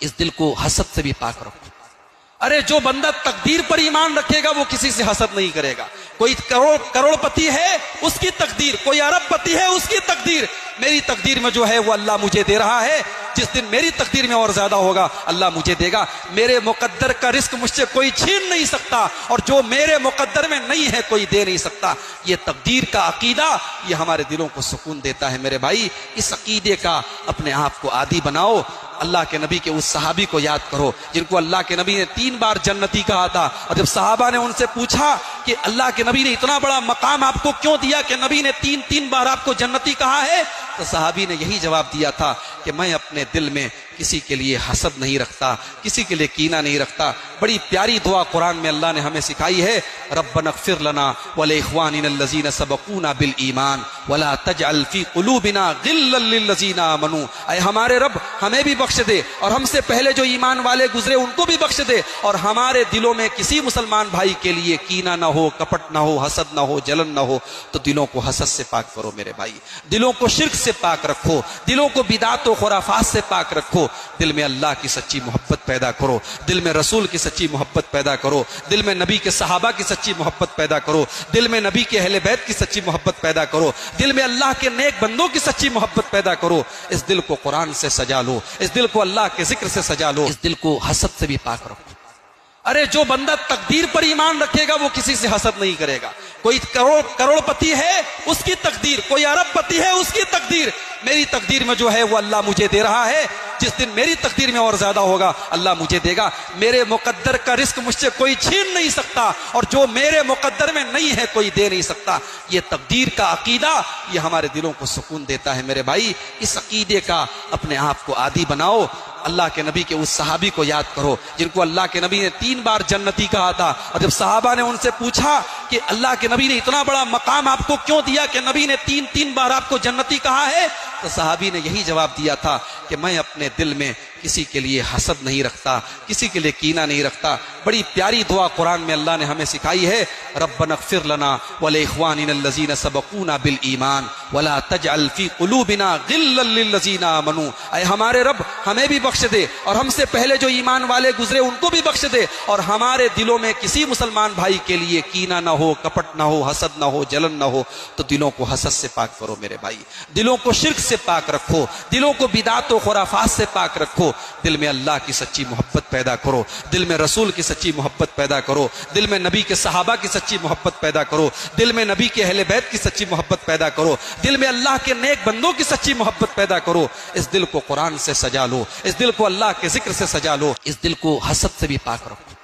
اس دل کو حسد سے بھی پاک رکھو۔ ارے جو بندہ تقدیر پر ایمان رکھے گا وہ کسی سے حسد نہیں کرے گا۔ کوئی کروڑ پتی ہے اس کی تقدیر، کوئی ارب پتی ہے اس کی تقدیر، میری تقدیر میں جو ہے وہ اللہ مجھے دے رہا ہے، جس دن میری تقدیر میں اور زیادہ ہوگا اللہ مجھے دے گا۔ میرے مقدر کا رزق مجھ سے کوئی چھین نہیں سکتا، اور جو میرے مقدر میں نہیں ہے کوئی دے نہیں سکتا۔ یہ تقدیر کا عقیدہ یہ ہمارے دلوں کو سکون دیتا ہے میرے بھائی۔ اس عقیدے کا اپنے آپ کو عادی بناؤ۔ اللہ کے نبی کے اس صحابی کو یاد کرو جن کو اللہ کے نبی نے 3 بار جنتی کہا تھا، اور جب صحابہ نے ان سے پوچھا کہ اللہ کے نبی نے اتنا بڑا مقام آپ کو کیوں دیا کہ نبی نے 3 بار آپ کو جنتی کہا ہے، تو صحابی نے یہی جواب دیا تھا کہ میں اپنے دل میں کسی کے لیے حسد نہیں رکھتا، کسی کے لیے کینہ نہیں رکھتا۔ بڑی پیاری دعا قرآن میں اللہ نے ہمیں سکھائی ہے، ربنا اغفر لنا ولاخواننا الذین سبقونا بالایمان ولا تجعل فی قلوبنا غلا للذین آمنوا۔ اے ہمارے رب ہمیں بھی بخش دے، اور ہم سے پہلے جو ایمان والے گزرے ان کو بھی بخش دے، اور ہمارے دلوں میں کسی مسلمان بھائی کے لیے کینہ نہ ہو، کپٹ نہ ہو، حسد نہ ہو، جلن نہ ہو۔ تو دلوں کو حسد سے پاک کرو میرے بھائی، دلوں کو شرک سے پاک رکھو، دلوں کو بدعات و خرافات سے پاک رکھو۔ دل میں اللہ کی سچی محبت پیدا کرو، دل میں رسول کی سچی محبت پیدا کرو، دل میں نبی کے صحابہ کی سچی محبت پیدا کرو، دل میں نبی کے اہل بیت کی سچی محبت پیدا کرو، دل میں اللہ کے نیک بندوں کی سچی محبت پیدا کرو۔ اس دل کو قرآن سے سجا لو، اس دل کو اللہ کے ذکر سے سجا لو، اس دل کو حسد سے بھی پاک رکھو۔ ارے جو بندہ تقدیر پر ایمان رکھے گا وہ کسی سے حسد نہیں کرے گا۔ کوئی کروڑ پتی ہے اس کی تقدیر، کوئی ارب پتی ہے اس کی تقدیر، میری تقدیر میں جو ہے وہ اللہ مجھے دے رہا ہے، جس دن میری تقدیر میں اور زیادہ ہوگا اللہ مجھے دے گا۔ میرے مقدر کا رزق مجھ سے کوئی چھین نہیں سکتا، اور جو میرے مقدر میں نہیں ہے کوئی دے نہیں سکتا۔ یہ تقدیر کا عقیدہ یہ ہمارے دلوں کو سکون دیتا ہے میرے بھائی۔ اس عقیدے کا اپنے آپ کو عادی بناؤ۔ اللہ کے نبی کے اس صحابی کو یاد کرو جن کو اللہ کے نبی نے 3 بار جنتی کہا تھا، اور جب صحابہ نے ان سے پوچھا کہ اللہ کے نبی نے اتنا بڑا مقام آپ کو کیوں دیا کہ نبی نے 3 بار آپ کو جنتی کہا ہے، تو صحابی نے یہی جواب دیا تھا کہ میں اپنے دل میں کسی کے لیے حسد نہیں رکھتا، کسی کے لیے کینہ نہیں رکھتا۔ بڑی پیاری دعا قرآن میں اللہ نے ہمیں سکھائی ہے، ربنا اغفر لنا ولاخواننا الذین سبقونا بالایمان ولا تجعل فی قلوبنا غلا للذین آمنوا۔ اے ہمارے رب ہمیں بھی بخش دے، اور ہم سے پہلے جو ایمان والے گزرے ان کو بھی بخش دے، اور ہمارے دلوں میں کسی مسلمان بھائی کے لیے کینہ نہ ہو، کپٹ نہ ہو، حسد نہ ہو، جلن نہ ہو۔ تو دلوں کو حسد سے پاک کرو میرے بھائی، دلوں کو شرک سے پاک رکھو، دلوں کو بدعات و خرافات سے پاک رکھو۔ دل میں اللہ کی سچی محبت پیدا کرو، دل میں رسول کی سچی محبت پیدا کرو، دل میں نبی کے صحابہ کی سچی محبت پیدا کرو، دل میں نبی کے اہل بیت کی سچی محبت پیدا کرو، دل میں اللہ کے نیک بندوں کی سچی محبت پیدا کرو۔ اس دل کو قرآن سے سجا لو، اس دل کو اللہ کے ذکر سے سجا لو، اس دل کو حسد سے بھی پاک رکھو۔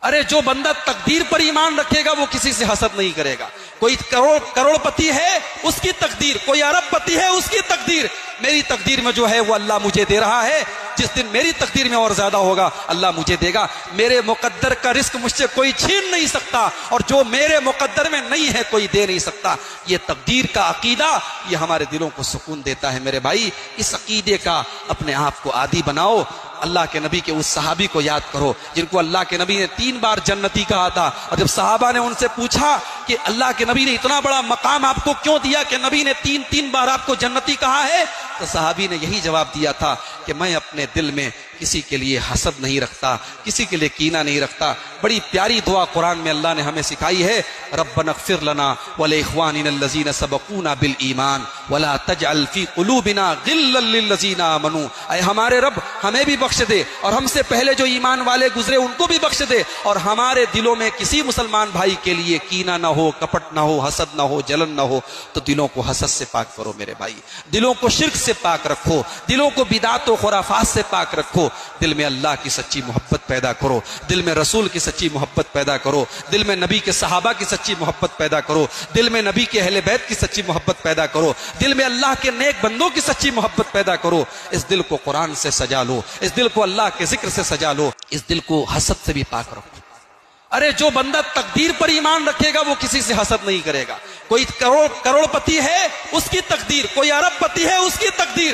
ارے جو بندہ تقدیر پر ایمان رکھے گا وہ کسی سے حسد نہیں کرے گا۔ کوئی کروڑ پتی ہے اس کی تقدیر، کوئی ارب پتی ہے اس کی تقدیر، میری تقدیر میں جو ہے وہ اللہ مجھے دے رہا ہے، جس دن میری تقدیر میں اور زیادہ ہوگا اللہ مجھے دے گا۔ میرے مقدر کا رزق مجھ سے کوئی چھین نہیں سکتا، اور جو میرے مقدر میں نہیں ہے کوئی دے نہیں سکتا۔ یہ تقدیر کا عقیدہ یہ ہمارے دلوں کو سکون دیتا ہے میرے بھائی۔ اس عقیدے کا اپنے آپ کو عادی بناؤ۔ اللہ کے نبی کے اس صحابی کو یاد کرو جن کو اللہ کے نبی نے 3 بار جنتی کہا تھا، اور جب صحابہ نے ان سے پوچھا کہ اللہ کے نبی نے اتنا بڑا مقام آپ کو کیوں دیا کہ نبی نے 3 بار آپ کو جنتی کہا ہے، تو صحابی نے یہی جواب دیا تھا کہ میں اپنے دل میں کسی کے لیے حسد نہیں رکھتا، کسی کے لیے کینہ نہیں رکھتا۔ بڑی پیاری دعا قرآن میں اللہ نے ہمیں سکھائی ہے، ربنا اغفر لنا ولاخواننا الذین سبقونا بالایمان ولا تجعل فی قلوبنا غلا للذین آمنوا۔ اے ہمارے رب ہمیں بھی بخش دے، اور ہم سے پہلے جو ایمان والے گزرے ان کو بھی بخش دے، اور ہمارے دلوں میں کسی مسلمان بھائی کے لیے کینہ نہ ہو، کپٹ نہ ہو، حسد نہ ہو، جلن نہ ہو۔ تو دلوں کو حسد سے پاک کرو میرے بھائی، دلوں کو شرک سے پاک رکھو، دلوں کو بدعات و خرافات سے پاک رکھو۔ دل میں اللہ کی سچی محبت پیدا کرو، دل میں رسول کی سچی محبت پیدا کرو، دل میں نبی کے صحابہ کی سچی محبت پیدا کرو، دل میں نبی کے اہل بیت کی سچی محبت پیدا کرو، دل میں اللہ کے نیک بندوں کی سچی محبت پیدا کرو۔ اس دل کو قرآن سے سجا لو، اس دل کو اللہ کے ذکر سے سجا لو، اس دل کو حسد سے بھی پاک رکھو۔ ارے جو بندہ تقدیر پر ایمان رکھے گا وہ کسی سے حسد نہیں کرے گا۔ کوئی کروڑ پتی ہے اس کی تقدیر، کوئی ارب پتی ہے اس کی تقدیر،